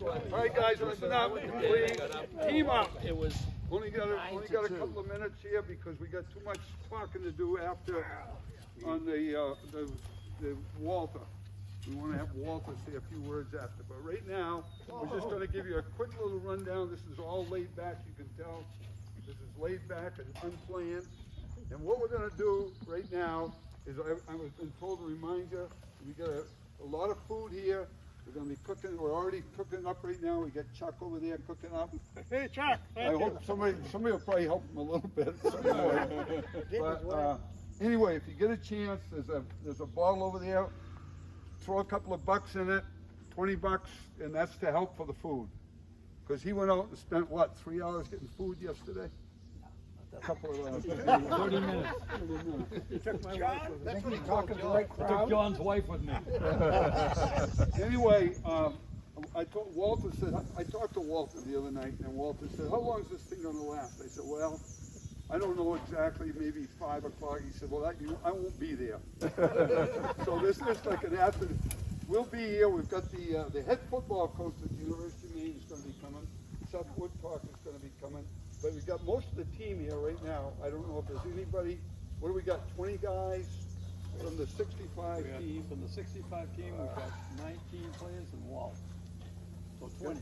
All right, guys, listen up, please. Team up. It was Only got a couple of minutes here because we got too much talking to do after on the Walter. We want to have Walter say a few words after. But right now, we're just going to give you a quick little rundown. This is all laid back. You can tell this is laid back and unplanned. And what we're going to do right now is I've been told to remind you, we got a lot of food here. We're going to be cooking. We're already cooking up right now. We got Chuck over there cooking up. Hey, Chuck. I hope somebody will probably help him a little bit. But anyway, if you get a chance, there's a bottle over there. Throw a couple of bucks in it, 20 bucks, and that's to help for the food. Because he went out and spent, what, 3 hours getting food yesterday? A couple of hours. 30 minutes. You took my wife with me. That's what he talking to the right I took crowd. John's wife with me. Anyway, I told Walter, I talked to Walter the other night, and Walter said, how long is this thing going to last? I said, well, I don't know exactly, maybe 5 o'clock. He said, well, I won't be there. So this is like an after. We'll be here. We've got the head football coach at the University of Maine is going to be coming. Seth Woodcock is going to be coming. But we've got most of the team here right now. I don't know if there's anybody. What do we got? 20 guys from the 65 team. From the 65 team, we've got 19 players and Walt. So 20.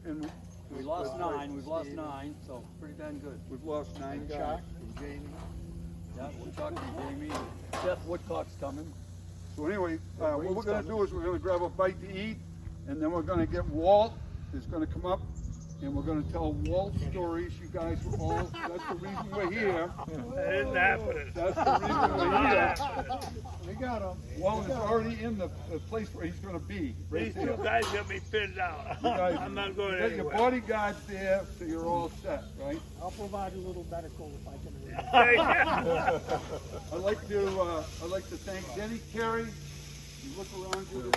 And We lost 9. We've lost 9, so pretty damn good. we've lost 9 guys. Chuck and Jamie. Yeah, Woodcock and Jamie. Seth Woodcock's coming. So anyway, what we're going to do is we're going to grab a bite to eat, and then we're going to get Walt. He's going to come up, and we're going to tell Walt stories. You guys were all, that's the reason we're here. That isn't happening. That's the reason we're here. We got him. Walt is already in the place where he's going to be. Right These there. two guys got me pinned out. You guys- I'm not going you got your anywhere. bodyguards there, so you're all set, right? I'll provide a little medical if I can. I'd like to thank Denny Carey. You look around you.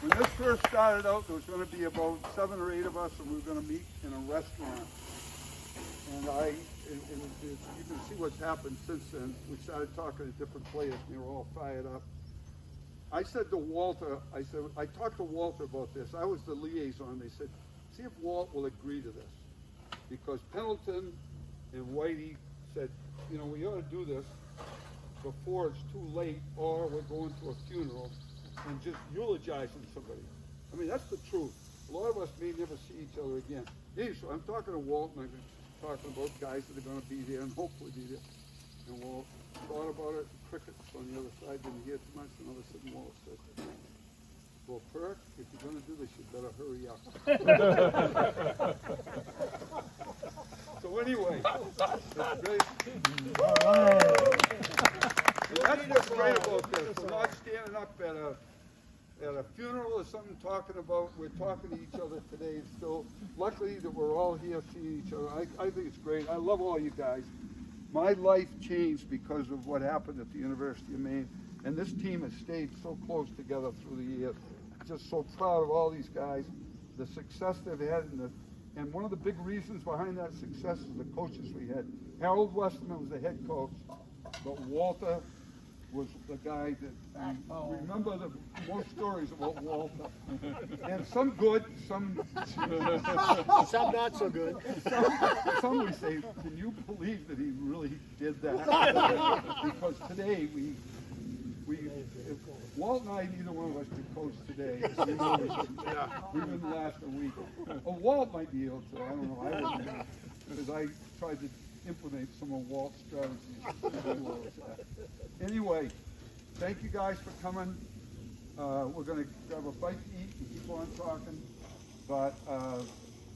When this first started out, there was going to be about 7 or 8 of us, and we were going to meet in a restaurant. And you can see what's happened since then. We started talking to different players, and they were all fired up. I said to Walter, I talked to Walter about this. I was the liaison. They said, see if Walt will agree to this. Because Pendleton and Whitey said, you know, we ought to do this before it's too late, or we're going to a funeral and just eulogizing somebody. I mean, that's the truth. A lot of us may never see each other again. Anyway, so I'm talking to Walt, and I've been talking about guys that are going to be there and hopefully be there. And Walt thought about it. Crickets on the other side didn't hear too much. And all of a sudden, Walt said, well, Perk, if you're going to do this, you better hurry up. So anyway, that's great. That's what's great about this. We're not standing up at a funeral or something talking about, we're talking to each other today still. Luckily that we're all here seeing each other. I think it's great. I love all you guys. My life changed because of what happened at the University of Maine. And this team has stayed so close together through the years. Just so proud of all these guys, the success they've had, and one of the big reasons behind that success is the coaches we had. Harold Westerman was the head coach, but Walter was the guy that remember the most stories about Walter, and some good, some Some not so good. some we say, can you believe that he really did that? Because today we Walt and I, neither one of us could coach today. We wouldn't last a week. Well, Walt might be able to. I don't know. I wouldn't, because I tried to implement some of Walt's strategies. Anyway, thank you guys for coming. We're going to grab a bite to eat and keep on talking. But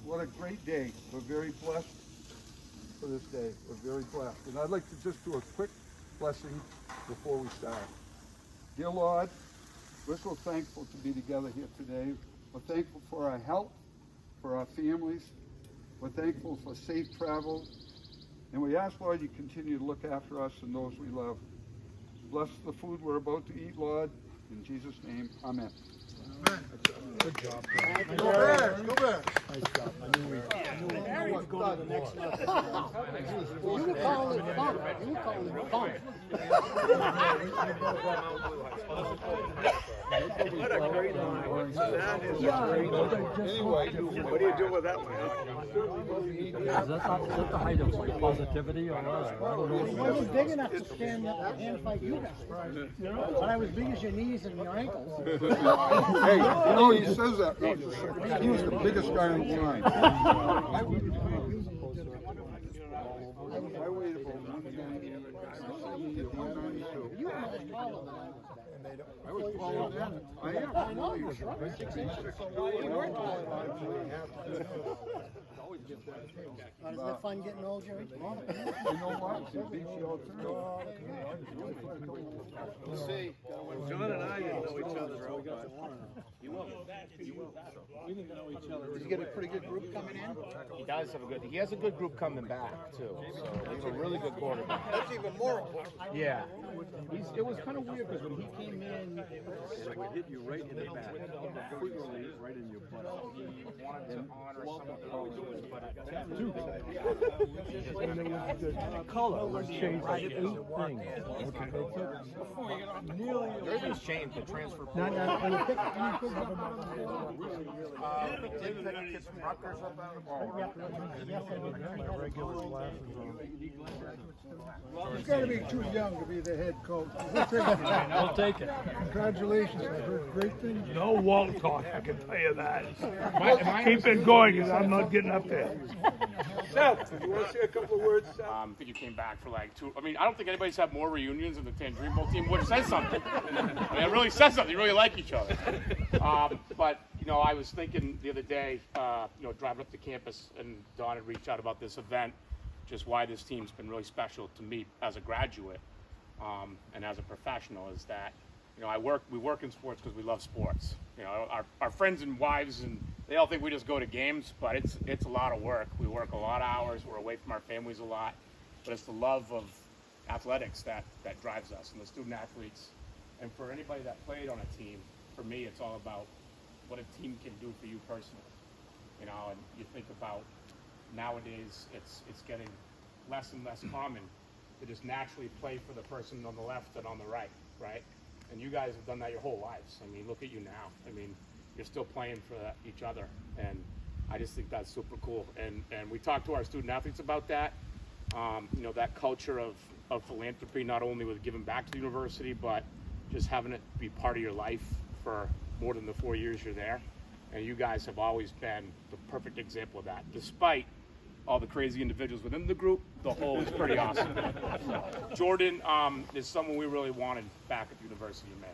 what a great day. We're very blessed for this day. We're very blessed. And I'd like to just do a quick blessing before we start. Dear Lord, we're so thankful to be together here today. We're thankful for our health, for our families. We're thankful for safe travel. And we ask, Lord, you continue to look after us and those we love. Bless the food we're about to eat, Lord. In Jesus' name, amen. Good job. Go back. Go back. Nice job. I knew we Go to the next level. You were calling it funk. You call it funk. What a great line. That is a great line. Anyway, What do you do with that one? Is that the height of like positivity or what? It wasn't big enough to stand up and fight you guys. But I was big as your knees and your ankles. hey, you know he says that. He was the biggest guy in the line. I weighed about 192. You were much taller than I was. I was taller than that. I am. I know you were 6 inches. You were taller than I was. Isn't it fun getting old, Jerry? You know what? It beats you all the time. We'll see. John and I didn't know each other, so we got to You will. You will. We didn't know each other. Did you get a pretty good group coming in? He does have a good. He has a good group coming back too. So he's a really good quarterback. That's even more important. Yeah. It was kind of weird because when he came in, Like it hit you right in the back. Frequently right in your butt. he wanted to honor some of the coaches, but The color was changed like 8 things. everything's changed. The transfer. Didn't pick kids from Rutgers up out of the ball. He's got to be too young to be the head coach. I'll take it. Congratulations. I've heard great things. No Walt talk, I can tell you that. Keep it going, because I'm not getting up there. Seth, you want to say a couple of words, Seth? I think you came back for like 2. I mean, I don't think anybody's had more reunions in the Tangerine Bowl team, which says something. I mean, it really says something. You really like each other. But, you know, I was thinking the other day, you know, driving up to campus, and Don had reached out about this event, just why this team's been really special to me as a graduate and as a professional is that, you know, we work in sports because we love sports. You know, our friends and wives, and they all think we just go to games, but it's a lot of work. We work a lot of hours. We're away from our families a lot, but it's the love of athletics that drives us and the student athletes. And for anybody that played on a team, for me, it's all about what a team can do for you personally. You know, and you think about nowadays, it's getting less and less common to just naturally play for the person on the left and on the right, right? And you guys have done that your whole lives. I mean, look at you now. I mean, you're still playing for each other, and I just think that's super cool. And we talk to our student athletes about that. You know, that culture of philanthropy, not only with giving back to the university, but just having it be part of your life for more than the 4 years you're there. And you guys have always been the perfect example of that. Despite all the crazy individuals within the group, the whole is pretty awesome. Jordan is someone we really wanted back at the University of Maine.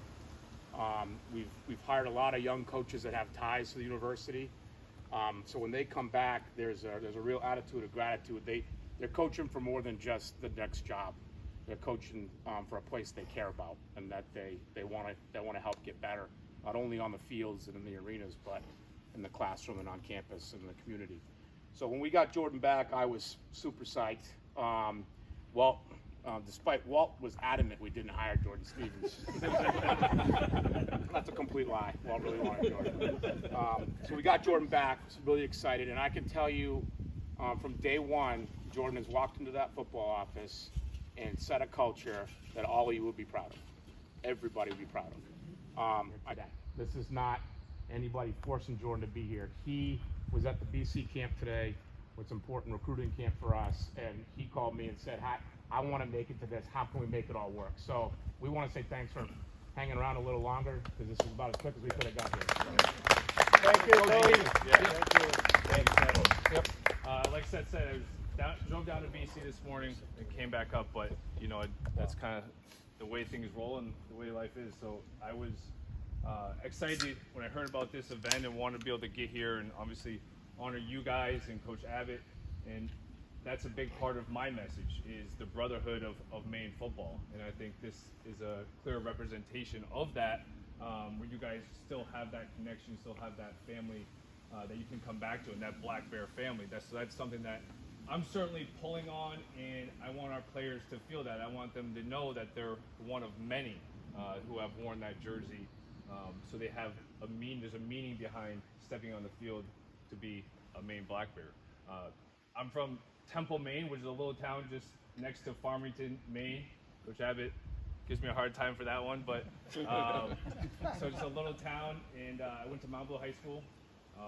We've hired a lot of young coaches that have ties to the university. So when they come back, there's a real attitude of gratitude. They're coaching for more than just the next job. They're coaching for a place they care about and that they want to help get better, not only on the fields and in the arenas, but in the classroom and on campus and in the community. So when we got Jordan back, I was super psyched. Despite Walt was adamant we didn't hire Jordan Stevens. That's a complete lie. Walt really wanted Jordan. So we got Jordan back. Was really excited, and I can tell you, from day one, Jordan has walked into that football office and set a culture that all of you would be proud of. Everybody would be proud of. This is not anybody forcing Jordan to be here. He was at the BC camp today, what's important recruiting camp for us, and he called me and said, "Hi, I want to make it to this. How can we make it all work?" So we want to say thanks for hanging around a little longer, because this is about as quick as we could have got here. Thank you, Tony. Yep. Like Seth said, I drove down to BC this morning and came back up, but you know, that's kind of the way things roll and the way life is. So I was excited when I heard about this event and wanted to be able to get here and obviously honor you guys and Coach Abbott. And that's a big part of my message, is the brotherhood of Maine football. And I think this is a clear representation of that, where you guys still have that connection, still have that family that you can come back to, and that Black Bear family. That's something that I'm certainly pulling on, and I want our players to feel that. I want them to know that they're one of many who have worn that jersey. So they have there's a meaning behind stepping on the field to be a Maine Black Bear. I'm from Temple, Maine, which is a little town just next to Farmington, Maine. Coach Abbott gives me a hard time for that one, but so just a little town, and I went to Mount Blue High School.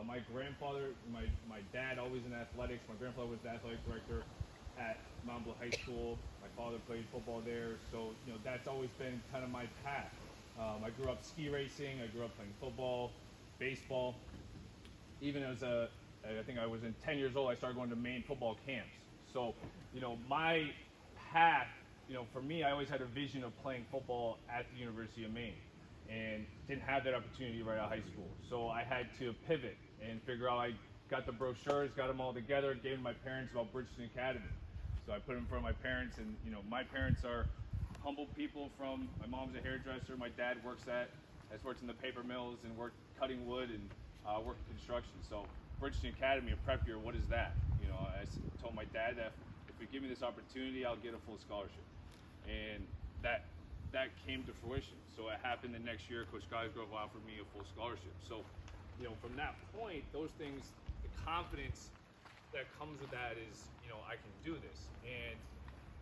My grandfather, my dad, always in athletics. My grandfather was the athletic director at Mount Blue High School. My father played football there, so that's always been kind of my path. I grew up ski racing. I grew up playing football, baseball. Even as I think I was 10 years old, I started going to Maine football camps. So, my path, for me, I always had a vision of playing football at the University of Maine, and didn't have that opportunity right out of high school. So I had to pivot and figure out. I got the brochures, got them all together, gave them to my parents about Bridgeton Academy. So I put them in front of my parents, and my parents are humble people. My mom's a hairdresser. My dad has worked in the paper mills and worked cutting wood and worked construction. So Bridgeton Academy, a prep year, what is that? I told my dad that if you give me this opportunity, I'll get a full scholarship, and that came to fruition. So it happened the next year. Coach Cosgrove offered me a full scholarship. So, from that point, those things, the confidence that comes with that is, I can do this. And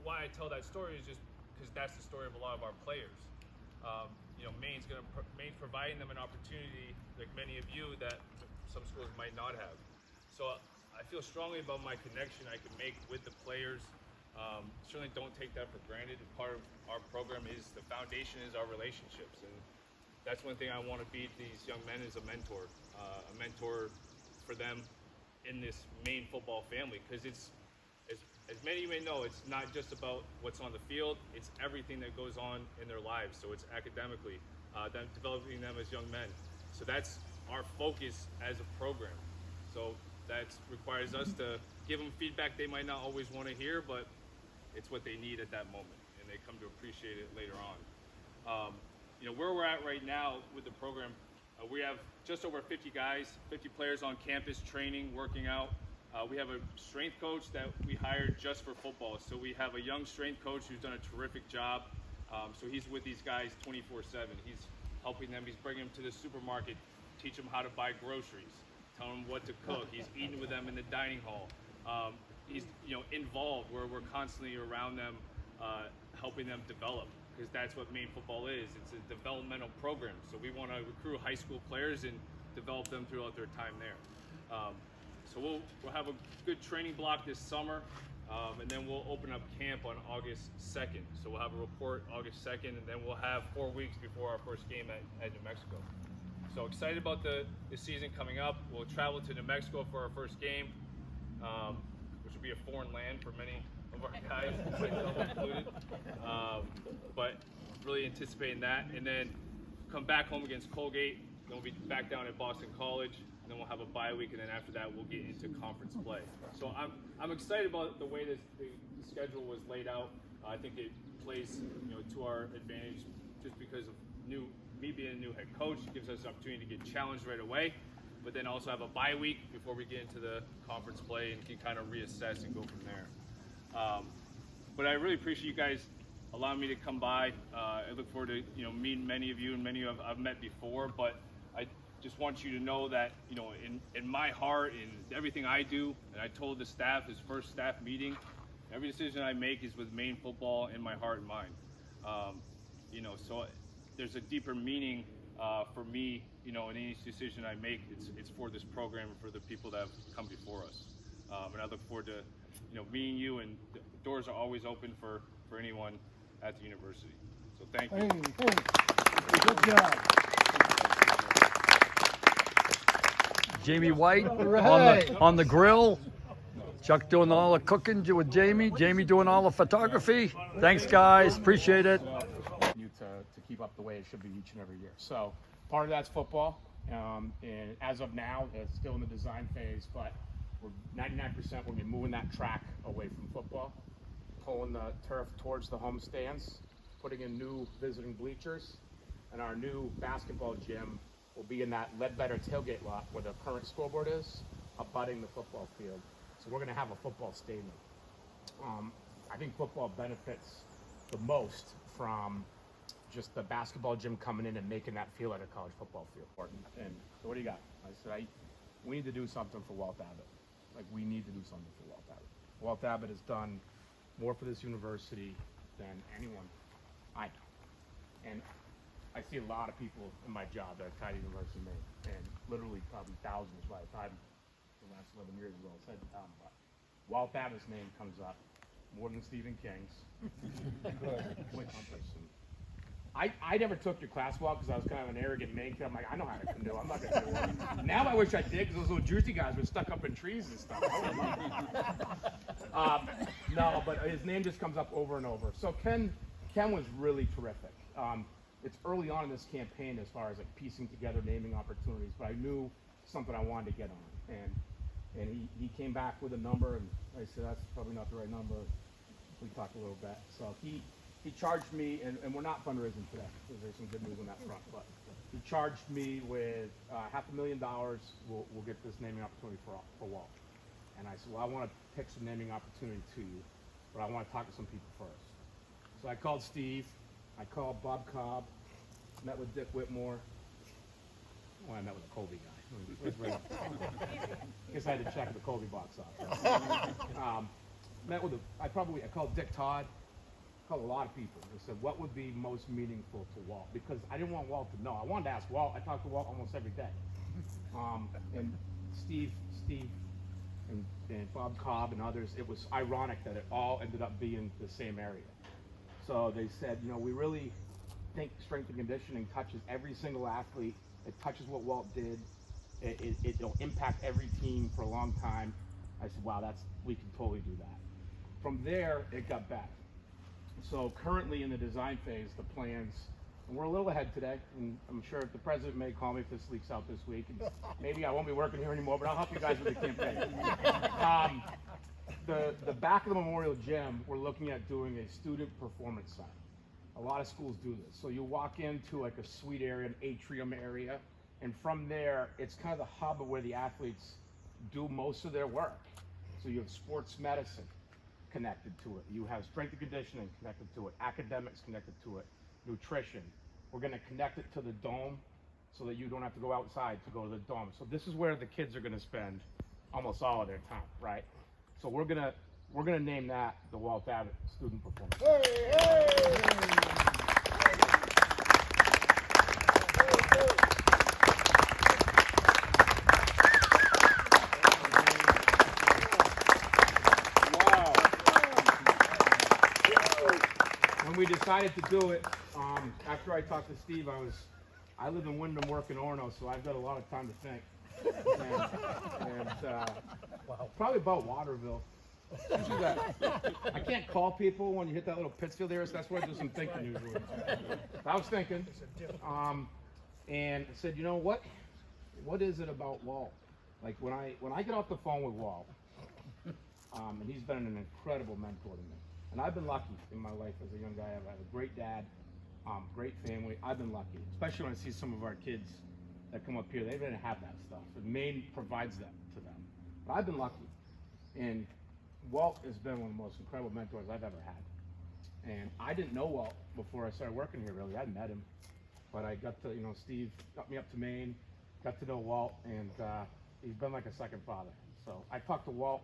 why I tell that story is just because that's the story of a lot of our players. Maine's providing them an opportunity, like many of you, that some schools might not have. So I feel strongly about my connection I can make with the players. Certainly don't take that for granted. Part of our program is the foundation is our relationships, and that's one thing I want to be to these young men is a mentor for them in this Maine football family, because it's as many of you may know, it's not just about what's on the field, it's everything that goes on in their lives. So it's academically, developing them as young men. So that's our focus as a program. So that requires us to give them feedback they might not always want to hear, but it's what they need at that moment, and they come to appreciate it later on. Where we're at right now with the program, we have just over 50 guys, 50 players on campus training, working out. We have a strength coach that we hired just for football. So we have a young strength coach who's done a terrific job. So he's with these guys 24/7. He's helping them. He's bringing them to the supermarket, teach them how to buy groceries, tell them what to cook. He's eating with them in the dining hall. He's involved where we're constantly around them, helping them develop, because that's what Maine football is. It's a developmental program. So we want to recruit high school players and develop them throughout their time there. So we'll have a good training block this summer, and then we'll open up camp on August 2nd. So we'll have a report August 2nd, and then we'll have 4 weeks before our first game at New Mexico. So excited about the season coming up. We'll travel to New Mexico for our first game, which will be a foreign land for many of our guys, myself included. But really anticipating that, and then come back home against Colgate. Then we'll be back down at Boston College, and then we'll have a bye week, and then after that we'll get into conference play. So I'm excited about the way the schedule was laid out. I think it plays to our advantage just because of me being a new head coach. It gives us an opportunity to get challenged right away, but then also have a bye week before we get into the conference play and can kind of reassess and go from there. But I really appreciate you guys allowing me to come by. I look forward to meeting many of you, and many of I've met before, but I just want you to know that in my heart, in everything I do, and I told the staff, his first staff meeting, every decision I make is with Maine football in my heart and mind. So there's a deeper meaning for me, in any decision I make. It's for this program and for the people that have come before us. And I look forward to meeting you, and the doors are always open for anyone at the university. So thank you. Hey, good job. Jamie White Right. on the grill. Chuck doing all the cooking with Jamie. Jamie doing all the photography. Thanks, guys. Appreciate it. You to keep up the way it should be each and every year. So part of that's football, and as of now, it's still in the design phase, but we're 99% we'll be moving that track away from football, pulling the turf towards the home stands, putting in new visiting bleachers, and our new basketball gym will be in that Ledbetter tailgate lot where the current scoreboard is, abutting the football field. So we're going to have a football stadium. I think football benefits the most from just the basketball gym coming in and making that feel like a college football field. And so what do you got? I said, we need to do something for Walt Abbott. Like, we need to do something for Walt Abbott. Walt Abbott has done more for this university than anyone I know. And I see a lot of people in my job that are tied to University of Maine, and literally probably thousands by the time the last 11 years is all said and done. But Walt Abbott's name comes up more than Stephen King's. Which, I never took your class, Walt, because I was kind of an arrogant Maine kid. I'm like, I know how to canoe. I'm not going to do it. Now I wish I did, because those little Jersey guys were stuck up in trees and stuff. No, but his name just comes up over and over. So Ken was really terrific. It's early on in this campaign as far as like piecing together naming opportunities, but I knew something I wanted to get on. And he came back with a number, and I said, that's probably not the right number. We talked a little bit. So he charged me, and we're not fundraising today, because there's some good news on that front, but he charged me with $500,000. We'll get this naming opportunity for Walt. And I said, well, I want to pick some naming opportunity to you, but I want to talk to some people first. So I called Steve, I called Bob Cobb, met with Dick Whitmore. Well, I met with the Colby guy. I guess I had to check the Colby box off. Met with I called Dick Todd. Called a lot of people. I said, what would be most meaningful to Walt? Because I didn't want Walt to know. I wanted to ask Walt. I talked to Walt almost every day. And Steve and Bob Cobb and others, it was ironic that it all ended up being the same area. So they said, we really think strength and conditioning touches every single athlete. It touches what Walt did. It'll impact every team for a long time. I said, wow, we can totally do that. From there, it got better. So currently in the design phase, the plans, and we're a little ahead today, and I'm sure the president may call me if this leaks out this week, and maybe I won't be working here anymore, but I'll help you guys with the campaign. The back of the Memorial Gym, we're looking at doing a student performance center. A lot of schools do this. So you walk into like a suite area, an atrium area, and from there, it's kind of the hub of where the athletes do most of their work. So you have sports medicine connected to it. You have strength and conditioning connected to it, academics connected to it, nutrition. We're going to connect it to the dome so that you don't have to go outside to go to the dome. So this is where the kids are going to spend almost all of their time, right? So we're gonna name that the Walt Abbott Student Performance. Hey, hey. When we decided to do it, after I talked to Steve, I live in Wyndham, work in Orono, so I've got a lot of time to think. Probably about Waterville. I can't call people when you hit that little Pittsfield area, so that's where I do some thinking usually. I was thinking, and I said, you know what? What is it about Walt? Like when I get off the phone with Walt, and he's been an incredible mentor to me. And I've been lucky in my life as a young guy. I have a great dad, great family. I've been lucky, especially when I see some of our kids that come up here. They didn't have that stuff. And Maine provides that to them. But I've been lucky. And Walt has been one of the most incredible mentors I've ever had. And I didn't know Walt before I started working here, really. I met him. But I got to, Steve got me up to Maine, got to know Walt, and he's been like a second father. So I talk to Walt.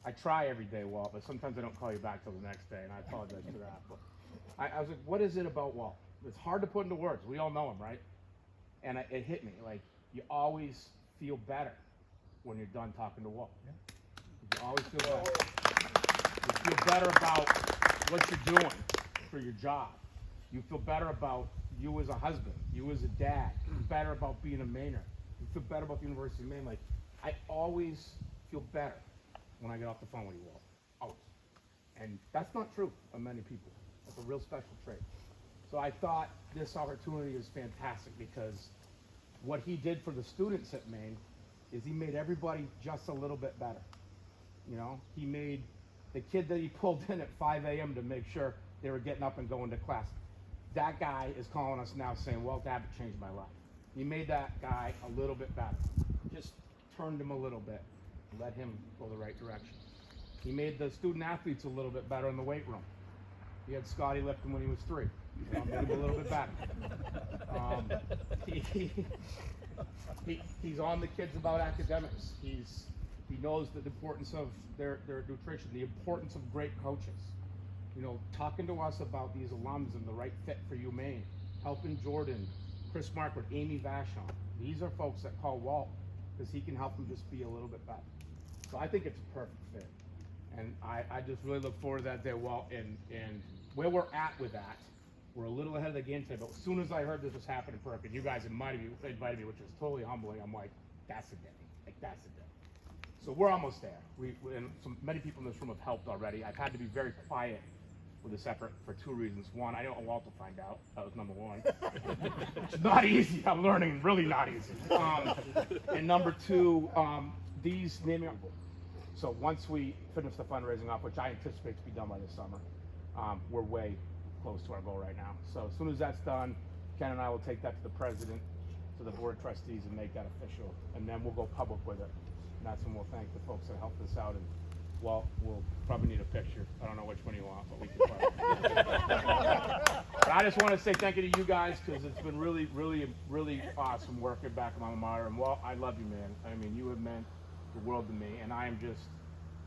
I try every day, Walt, but sometimes I don't call you back till the next day, and I apologize for that. But I was like, what is it about Walt? It's hard to put into words. We all know him, right? And it hit me. Like, you always feel better when you're done talking to Walt. You always feel better. You feel better about what you're doing for your job. You feel better about you as a husband, you as a dad. You feel better about being a Mainer. You feel better about the University of Maine. Like, I always feel better when I get off the phone with you, Walt. Always. And that's not true of many people. That's a real special trait. So I thought this opportunity is fantastic because what he did for the students at Maine is he made everybody just a little bit better. He made the kid that he pulled in at 5 a.m. to make sure they were getting up and going to class. That guy is calling us now saying, Walt Abbott changed my life. He made that guy a little bit better. Just turned him a little bit. Let him go the right direction. He made the student athletes a little bit better in the weight room. He had Scotty lift him when he was 3. Made him a little bit better. He's on the kids about academics. He's He knows the importance of their nutrition, the importance of great coaches. You know, talking to us about these alums and the right fit for UMaine, helping Jordan, Chris Markwood, Amy Vachon. These are folks that call Walt because he can help them just be a little bit better. So I think it's a perfect fit. And I just really look forward to that day, Walt. And where we're at with that, we're a little ahead of the game today. But as soon as I heard this was happening, Perk, and you guys invited me, which was totally humbling, I'm like, that's the day. Like, that's the day. So we're almost there. And many people in this room have helped already. I've had to be very quiet with this effort for two reasons. One, I don't want Walt to find out. That was number one. It's not easy. I'm learning, really not easy. And number two, these naming. So once we finish the fundraising off, which I anticipate to be done by this summer, we're way close to our goal right now. So as soon as that's done, Ken and I will take that to the president, to the board of trustees, and make that official. And then we'll go public with it. And that's when we'll thank the folks that helped us out. And Walt, we'll probably need a picture. I don't know which one you want, but we can probably. But I just want to say thank you to you guys, because it's been really, really, really awesome working back at Alma Mater. And Walt, I love you, man. I mean, you have meant the world to me, and I am just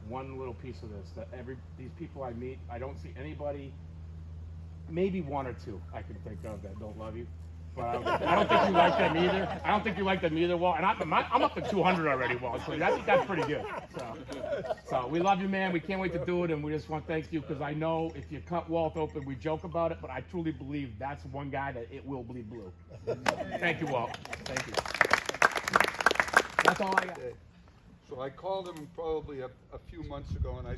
one little piece of this. That these people I meet, I don't see anybody, maybe one or two I can think of that don't love you. But I don't think you like them either. I don't think you like them either, Walt. And I'm up to 200 already, Walt. So I think that's pretty good. So we love you, man. We can't wait to do it, and we just want to thank you, because I know if you cut Walt open, we joke about it, but I truly believe that's one guy that it will bleed blue. Thank you, Walt. Thank you. That's all I got. So I called him probably a few months ago, and I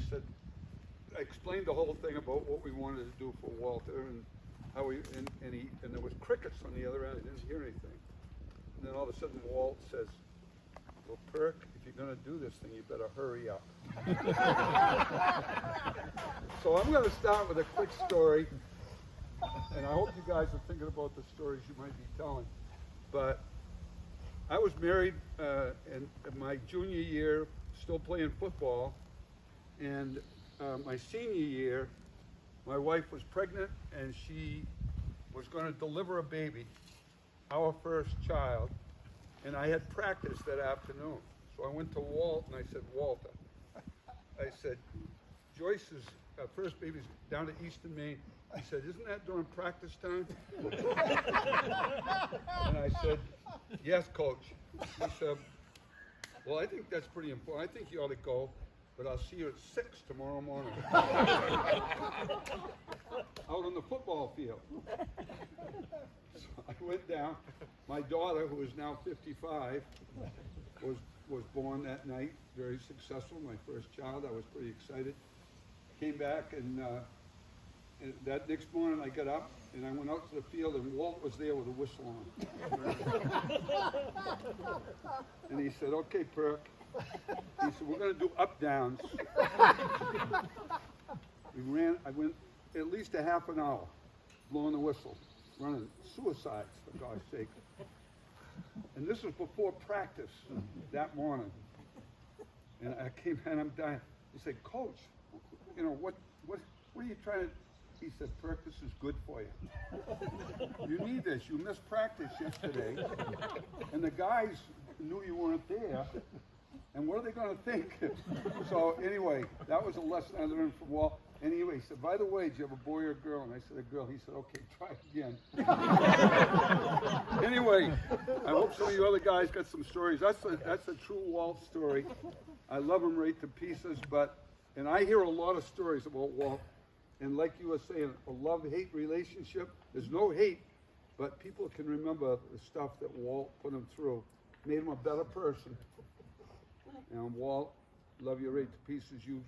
explained the whole thing about what we wanted to do for Walter, and how and there was crickets on the other end. I didn't hear anything. And then all of a sudden Walt says, well, Perk, if you're going to do this thing, you better hurry up. So I'm going to start with a quick story, and I hope you guys are thinking about the stories you might be telling. But I was married in my junior year, still playing football, and my senior year, my wife was pregnant, and she was going to deliver a baby, our first child, and I had practice that afternoon. So I went to Walt, and I said, Walter, I said, Joyce's first baby's down to Eastern Maine. He said, isn't that during practice time? And I said, yes, Coach. He said, well, I think that's pretty important. I think you ought to go, but I'll see you at 6 tomorrow morning. Out on the football field. So I went down. My daughter, who is now 55, was born that night, very successful, my first child. I was pretty excited. Came back, and that next morning I got up and I went out to the field, and Walt was there with a whistle on. And he said, okay, Perk. He said, we're going to do up downs. I went at least a half an hour blowing the whistle, running suicides, for God's sake. And this was before practice that morning. And I came and I'm dying. He said, Coach, you know, what are you trying to... He said, Perk, this is good for you. You need this. You missed practice yesterday. And the guys knew you weren't there. And what are they going to think? So anyway, that was a lesson I learned from Walt. Anyway, he said, by the way, do you have a boy or a girl? And I said, a girl. He said, okay, try again. Anyway, I hope some of you other guys got some stories. That's a true Walt story. I love him right to pieces, and I hear a lot of stories about Walt. And like you were saying, a love-hate relationship. There's no hate, but people can remember the stuff that Walt put him through. Made him a better person. And Walt, love you right to pieces. You've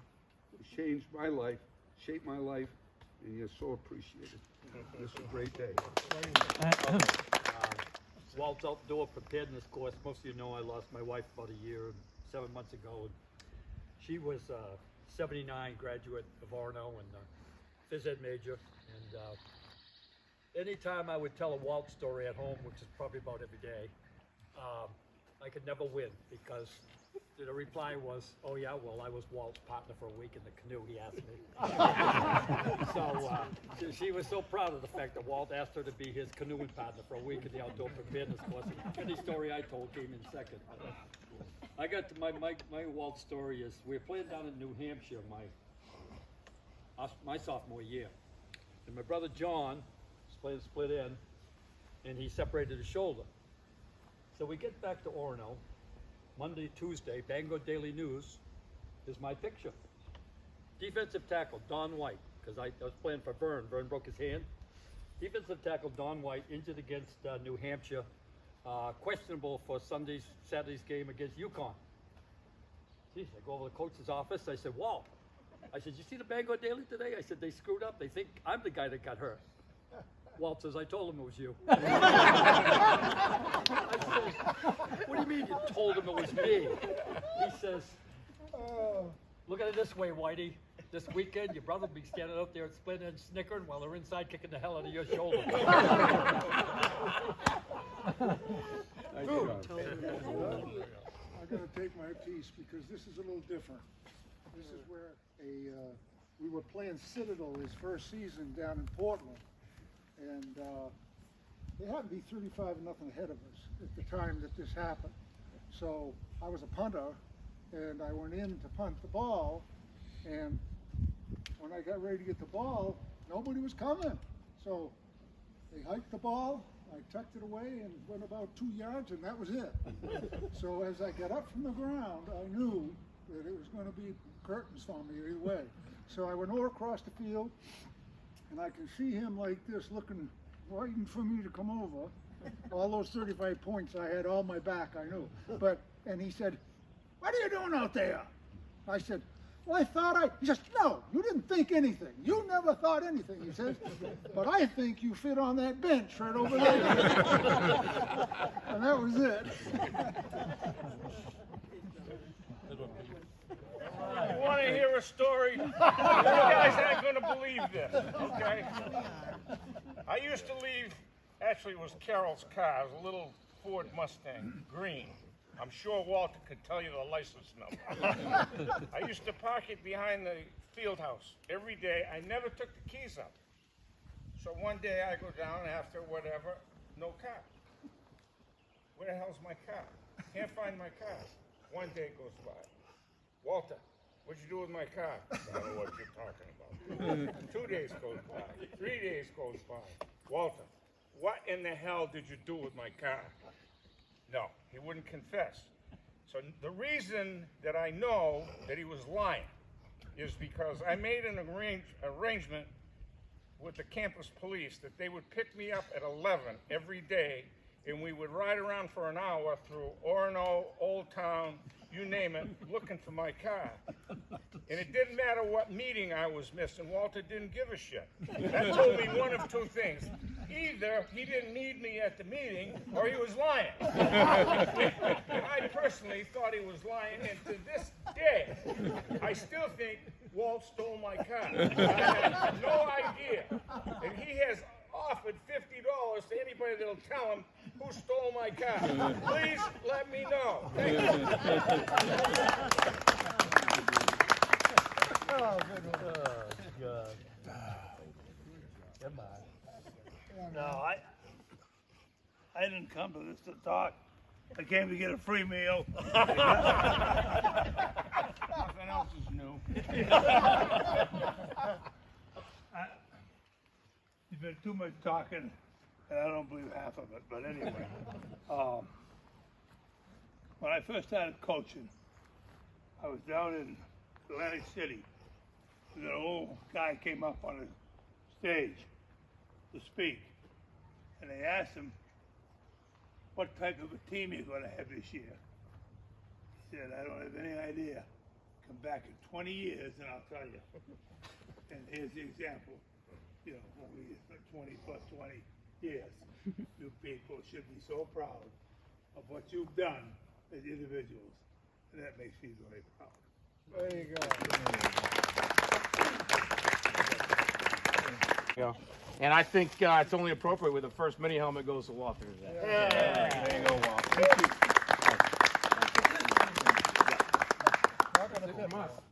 changed my life, shaped my life, and you're so appreciated. This is a great day. Walt's outdoor preparedness course. Most of you know I lost my wife about a year, 7 months ago. And she was 79, graduate of Arno and phys ed major. And anytime I would tell a Walt story at home, which is probably about every day, I could never win, because the reply was, oh yeah, well, I was Walt's partner for a week in the canoe, he asked me. So she was so proud of the fact that Walt asked her to be his canoeing partner for a week in the outdoor preparedness course. And any story I told came in second. I got to my Walt story is we were playing down in New Hampshire my sophomore year, and my brother John split in, and he separated his shoulder. So we get back to Orono, Monday, Tuesday, Bangor Daily News is my picture. Defensive tackle, Don White, because I was playing for Vern. Vern broke his hand. Defensive tackle, Don White, injured against New Hampshire, questionable for Saturday's game against UConn. Geez, I go over to the coach's office. I said, Walt, I said, you see the Bangor Daily today? I said, they screwed up. They think I'm the guy that got hurt. Walt says, I told him it was you. I said, what do you mean you told him it was me? He says, look at it this way, Whitey. This weekend, your brother will be standing out there at Split End snickering while they're inside kicking the hell out of your shoulder. I gotta take my piece because this is a little different. This is where we were playing Citadel his first season down in Portland, and they happened to be 35-0 ahead of us at the time that this happened. So I was a punter, and I went in to punt the ball, and when I got ready to get the ball, nobody was coming. So they hiked the ball, I tucked it away and went about 2 yards, and that was it. So as I got up from the ground, I knew that it was going to be curtains for me either way. So I went over across the field, and I can see him like this, looking, waiting for me to come over. All those 35 points, I had all my back, I knew. And he said, what are you doing out there? I said, well, he says, no, you didn't think anything. You never thought anything, he says. But I think you fit on that bench right over there. And that was it. You want to hear a story? You guys aren't going to believe this, okay? I used to leave, actually it was Carol's car, it was a little Ford Mustang, green. I'm sure Walter could tell you the license number. I used to park it behind the field house every day. I never took the keys up. So one day I go down after whatever, no car. Where the hell's my car? Can't find my car. One day goes by. Walter, what'd you do with my car? I don't know what you're talking about. 2 days goes by. 3 days goes by. Walter, what in the hell did you do with my car? No, he wouldn't confess. So the reason that I know that he was lying is because I made an arrangement with the campus police that they would pick me up at 11 every day, and we would ride around for an hour through Orono, Old Town, you name it, looking for my car. And it didn't matter what meeting I was missing, Walter didn't give a shit. That told me one of two things. Either he didn't need me at the meeting, or he was lying. And I personally thought he was lying, and to this day, I still think Walt stole my car. I have no idea. And he has offered $50 to anybody that'll tell him who stole my car. Please let me know. Thank you. Oh, good one. God. Come on. No, I didn't come to this to talk. I came to get a free meal. Nothing else is new. There's been too much talking, and I don't believe half of it. But anyway, when I first started coaching, I was down in Atlantic City. And an old guy came up on the stage to speak, and they asked him, what type of a team you're going to have this year? He said, I don't have any idea. Come back in 20 years and I'll tell you. And here's the example. You know, only 20 plus 20 years. You people should be so proud of what you've done as individuals. And that makes me very proud. There you go. Yeah. And I think it's only appropriate with the first mini helmet goes to Walter today. Yeah. There you go, Walt. Thank you.